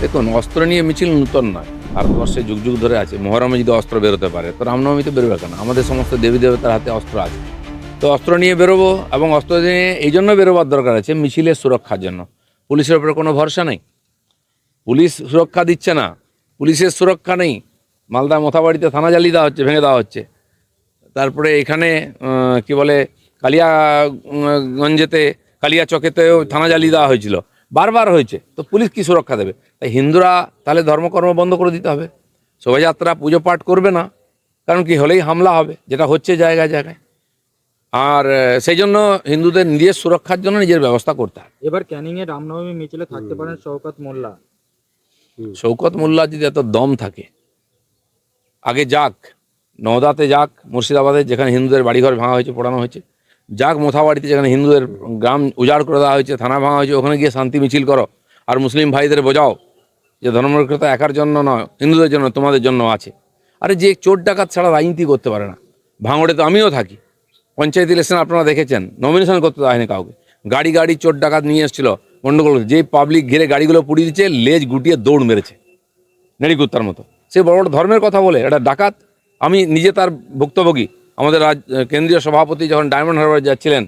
দেখুন, অস্ত্র নিয়ে মিছিল নূতন নয়, ভারতবর্ষে যুগ যুগ ধরে আছে। মহরমে যদি অস্ত্র বেরোতে পারে তো রামনবমীতে বেরোবে কেন? আমাদের সমস্ত দেবী দেবতার হাতে অস্ত্র আছে, তো অস্ত্র নিয়ে বেরোবো। এবং অস্ত্র নিয়ে এই জন্য বেরোবার দরকার আছে মিছিলের সুরক্ষার জন্য। পুলিশের উপরে কোনো ভরসা নেই, পুলিশ সুরক্ষা দিচ্ছে না, পুলিশের সুরক্ষা নেই। মালদা মোথাবাড়িতে থানা জ্বালিয়ে দেওয়া হচ্ছে, ভেঙে দেওয়া হচ্ছে। তারপরে এখানে কি বলে কালিয়াগঞ্জেতে, কালিয়া চকেতেও থানা জ্বালিয়ে দেওয়া হয়েছিল, বারবার হয়েছে। তো পুলিশ কি সুরক্ষা দেবে? তাই হিন্দুরা তাহলে ধর্মকর্ম বন্ধ করে দিতে হবে, শোভাযাত্রা পুজো পাঠ করবে না, কারণ কি হলেই হামলা হবে, যেটা হচ্ছে জায়গায় জায়গায়। আর সেই জন্য হিন্দুদের নিজের সুরক্ষার জন্য নিজের ব্যবস্থা করতে হবে। এবার ক্যানিংয়ে রামনবমী মিছিলে থাকতে পারেন শওকত মোল্লা। শওকত মোল্লা যদি এত দম থাকে, আগে যাক, নওদাতে যাক, মুর্শিদাবাদে যেখানে হিন্দুদের বাড়িঘর ভাঙা হয়েছে, পোড়ানো হয়েছে, যাক মোথাবাড়িতে যেখানে হিন্দুদের গ্রাম উজাড় করে দেওয়া হয়েছে, থানা ভাঙা হয়েছে, ওখানে গিয়ে শান্তি মিছিল করো। আর মুসলিম ভাইদের বোঝাও যে ধর্মনিরপেক্ষতা একার জন্য নয়, হিন্দুদের জন্য, তোমাদের জন্য আছে। আরে যে চোর ডাকাত ছাড়া রাজনীতি করতে পারে না। ভাঙড়ে তো আমিও থাকি, পঞ্চায়েত ইলেকশন আপনারা দেখেছেন, নমিনেশন করতে দেওয়া হয়নি কাউকে। গাড়ি গাড়ি চোর ডাকাত নিয়ে এসেছিল, গণ্ডগোল, যেই পাবলিক ঘিরে গাড়িগুলো পুড়িয়ে দিচ্ছে, লেজ গুটিয়ে দৌড় মেরেছে নেড়িকুত্তার মতো। সে বড় বড় ধর্মের কথা বলে এটা ডাকাত। আমি নিজে তার ভুক্তভোগী। আমাদের কেন্দ্রীয় সভাপতি যখন ডায়মন্ড হারবার যাচ্ছিলেন,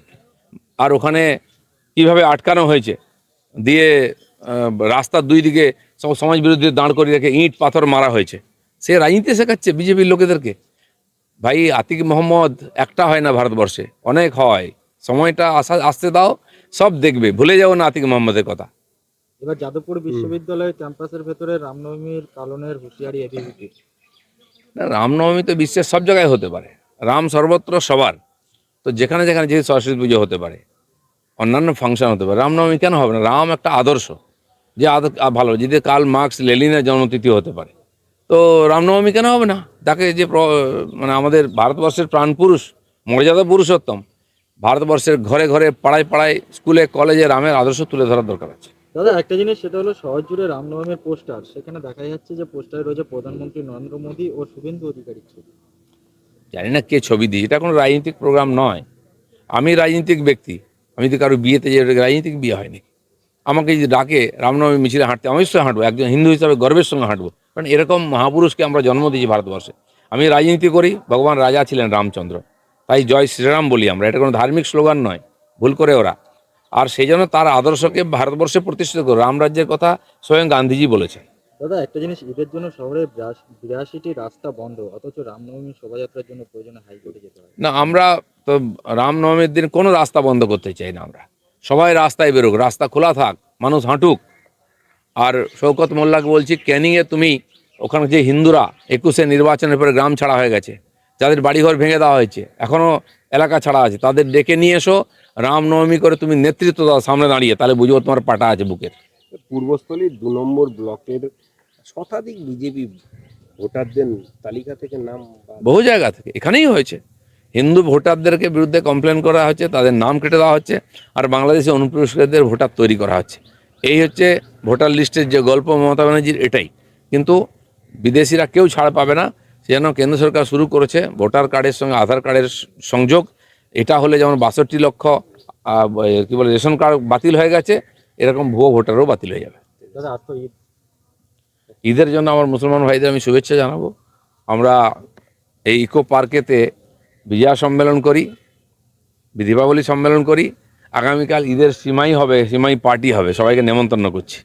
আর ওখানে কীভাবে আটকানো হয়েছে, দিয়ে রাস্তার দুই দিকে সব সমাজ বিরোধী দাঁড় করিয়ে রেখে ইঁট পাথর মারা হয়েছে। সে রাজনীতি শেখাচ্ছে বিজেপির লোকেদেরকে। ভাই, আতিক মোহাম্মদ একটা হয় না ভারতবর্ষে, অনেক হয়। সময়টা আসতে দাও, সব দেখবে, ভুলে যাও না আতিক মোহাম্মদের কথা। এবার যাদবপুর বিশ্ববিদ্যালয় ক্যাম্পাসের ভেতরে রামনবমীর পালনের হুঁশিয়ারি এবিভিপি। না, রামনবমী তো বিশ্বের সব জায়গায় হতে পারে, রাম সর্বত্র সবার। তো যেখানে যেখানে যেহেতু সরস্বতী পুজো হতে পারে, অন্যান্য ফাংশন হতে পারে, রামনবমী কেন হবে না? রাম একটা আদর্শ, যে ভালো, যদি কার্ল মার্কস লেনিনের জন্মতিথি হতে পারে, তো রামনবমী কেন হবে না? তাকে যে মানে আমাদের ভারতবর্ষের প্রাণপুরুষ, মর্যাদা পুরুষোত্তম, ভারতবর্ষের ঘরে ঘরে, পাড়ায় পাড়ায়, স্কুলে কলেজে রামের আদর্শ তুলে ধরার দরকার আছে। দাদা, একটা জিনিস, সেটা হলো শহর জুড়ে রামনবমীর পোস্টার। সেখানে দেখা যাচ্ছে যে পোস্টারে রয়েছে প্রধানমন্ত্রী নরেন্দ্র মোদী ও শুভেন্দু অধিকারীর ছবি। জানি না কে ছবি দিয়েছে, এটা কোনো রাজনৈতিক প্রোগ্রাম নয়। আমি রাজনৈতিক ব্যক্তি, আমি যদি কারো বিয়েতে যে রাজনৈতিক বিয়ে হয়নি, আমাকে যদি ডাকে রামনবমী মিছিলে হাঁটতে, আমি অবশ্যই হাঁটবো, একজন হিন্দু হিসাবে গর্বের সঙ্গে হাঁটবো। কারণ এরকম মহাপুরুষকে আমরা জন্ম দিয়েছি ভারতবর্ষে। আমি রাজনীতি করি, ভগবান রাজা ছিলেন রামচন্দ্র, তাই জয় শ্রীরাম বলি আমরা। এটা কোনো ধার্মিক স্লোগান নয়, ভুল করে ওরা। আর সেই জন্য তার আদর্শকে ভারতবর্ষে প্রতিষ্ঠিত করে, রামরাজ্যের কথা স্বয়ং গান্ধীজি বলেছেন। দাদা, একটা জিনিস, ঈদের জন্য শহরের 82টি রাস্তা বন্ধ, অথচ রামনবমী শোভাযাত্রার জন্য প্রয়োজনে হাইকোর্টে যেতে হয়। না, আমরা তো রামনবমীর দিন কোনো রাস্তা বন্ধ করতে চাই না। আমরা সবাই রাস্তায় বেরোক, রাস্তা খোলা থাক, মানুষ হাঁটুক। আর শওকত মোল্লাকে বলছি, ক্যানিংয়ে তুমি, ওখানে যে হিন্দুরা 21-এ নির্বাচনের পরে গ্রাম ছাড়া হয়ে গেছে, যাদের বাড়িঘর ভেঙে দেওয়া হয়েছে, এখনও এলাকা ছাড়া আছে, তাদের ডেকে নিয়ে এসো, রামনবমী করে তুমি নেতৃত্ব দাও সামনে দাঁড়িয়ে, তাহলে বুঝবো তোমার পাটা আছে বুকের। পূর্বস্থলীর 2 নম্বর ব্লকের শতাধিক বিজেপি ভোটারদের তালিকা থেকে নাম বহু জায়গা থেকে, এখানেই হয়েছে, হিন্দু ভোটারদেরকে বিরুদ্ধে কমপ্লেন করা হচ্ছে, তাদের নাম কেটে দেওয়া হচ্ছে, আর বাংলাদেশে অনুপ্রবেশকারীদের ভোটার তৈরি করা হচ্ছে। এই হচ্ছে ভোটার লিস্টের যে গল্প মমতা ব্যানার্জির, এটাই। কিন্তু বিদেশিরা কেউ ছাড় পাবে না। সেজন্য কেন্দ্র সরকার শুরু করেছে ভোটার কার্ডের সঙ্গে আধার কার্ডের সংযোগ। এটা হলে যেমন 62 লক্ষ কী বলে রেশন কার্ড বাতিল হয়ে গেছে, এরকম ভুয়ো ভোটারও বাতিল হয়ে যাবে। দাদা, আর তো ঈদ। ঈদের জন্য আমার মুসলমান ভাইদের আমি শুভেচ্ছা জানাবো। আমরা এই ইকো পার্কেতে বিজয়া সম্মেলন করি, দীপাবলি সম্মেলন করি, আগামীকাল ঈদের সিমাই হবে, সিমাই পার্টি হবে, সবাইকে নেমন্তন্ন করছি।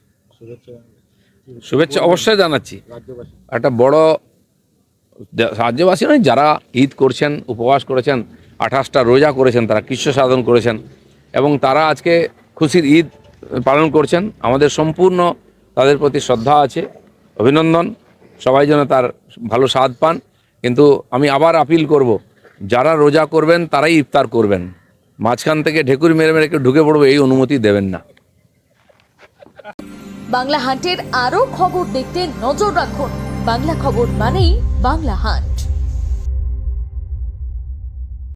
শুভেচ্ছা অবশ্যই জানাচ্ছি। রাজ্যবাসী একটা বড় রাজ্যবাসী নয়, যারা ঈদ করছেন, উপবাস করেছেন, 28টা রোজা করেছেন, তারা কৃষ্ণ সাধন করেছেন, এবং তারা আজকে খুশির ঈদ পালন করছেন। আমাদের সম্পূর্ণ তাদের প্রতি শ্রদ্ধা আছে, অভিনন্দন। সবাই যেন তার ভালো স্বাদ পান। কিন্তু আমি আবার আপিল করব, যারা রোজা করবেন তারাই ইফতার করবেন, মাঝখান থেকে ঢেকুর মেরে মেরে কেউ ঢুকে পড়বে, এই অনুমতি দেবেন না। বাংলা হান্টের আরও খবর দেখতে নজর রাখুন। বাংলা খবর মানেই বাংলা হান্ট।